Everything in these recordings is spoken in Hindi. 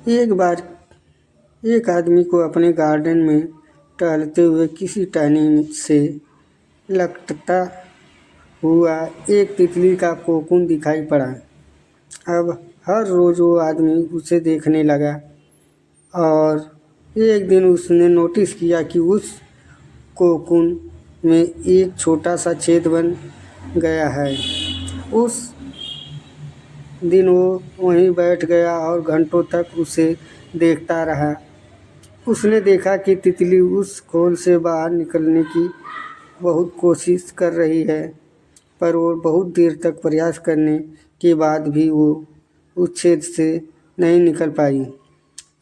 एक बार एक आदमी को अपने गार्डन में टहलते हुए किसी टहनी से लटकता हुआ एक तितली का कोकून दिखाई पड़ा। अब हर रोज़ वो आदमी उसे देखने लगा और एक दिन उसने नोटिस किया कि उस कोकून में एक छोटा सा छेद बन गया है। उस दिन वो वहीं बैठ गया और घंटों तक उसे देखता रहा। उसने देखा कि तितली उस खोल से बाहर निकलने की बहुत कोशिश कर रही है, पर वो बहुत देर तक प्रयास करने के बाद भी वो उस छेद से नहीं निकल पाई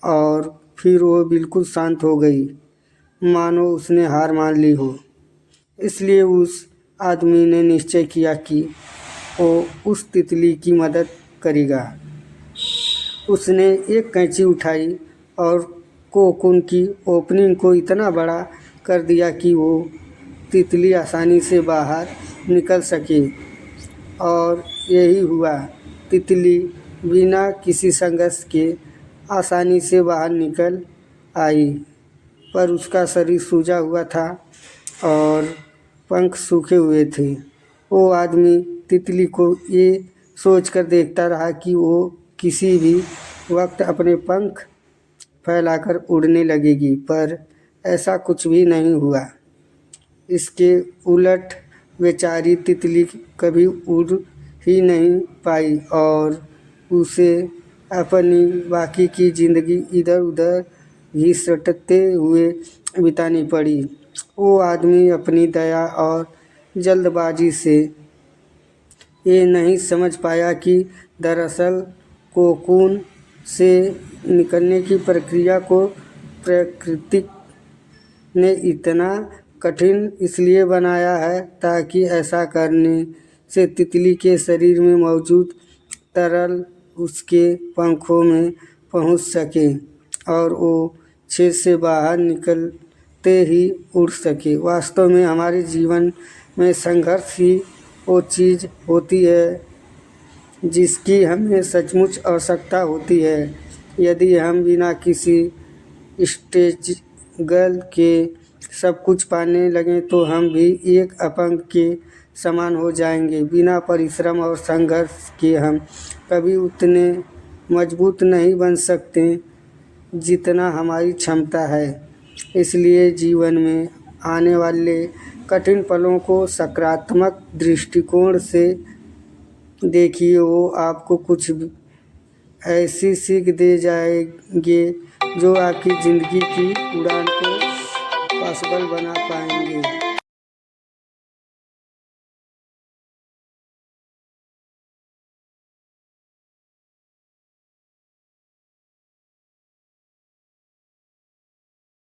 और फिर वो बिल्कुल शांत हो गई, मानो उसने हार मान ली हो। इसलिए उस आदमी ने निश्चय किया कि वो उस तितली की मदद करेगा। उसने एक कैंची उठाई और कोकून की ओपनिंग को इतना बड़ा कर दिया कि वो तितली आसानी से बाहर निकल सके। और यही हुआ। तितली बिना किसी संघर्ष के आसानी से बाहर निकल आई, पर उसका शरीर सूजा हुआ था और पंख सूखे हुए थे। वो आदमी तितली को ये सोचकर देखता रहा कि वो किसी भी वक्त अपने पंख फैलाकर उड़ने लगेगी, पर ऐसा कुछ भी नहीं हुआ। इसके उलट बेचारी तितली कभी उड़ ही नहीं पाई और उसे अपनी बाकी की ज़िंदगी इधर उधर घसीटते हुए बितानी पड़ी। वो आदमी अपनी दया और जल्दबाजी से ये नहीं समझ पाया कि दरअसल कोकून से निकलने की प्रक्रिया को प्रकृति ने इतना कठिन इसलिए बनाया है ताकि ऐसा करने से तितली के शरीर में मौजूद तरल उसके पंखों में पहुंच सके और वो छेद से बाहर निकलते ही उड़ सके। वास्तव में हमारे जीवन में संघर्ष ही वो चीज़ होती है जिसकी हमें सचमुच आवश्यकता होती है। यदि हम बिना किसी स्ट्रगल के सब कुछ पाने लगें तो हम भी एक अपंग के समान हो जाएंगे। बिना परिश्रम और संघर्ष के हम कभी उतने मजबूत नहीं बन सकते जितना हमारी क्षमता है। इसलिए जीवन में आने वाले कठिन पलों को सकारात्मक दृष्टिकोण से देखिए। वो आपको कुछ ऐसी सीख दे जाएंगे जो आपकी ज़िंदगी की उड़ान को पॉसिबल बना पाएंगे।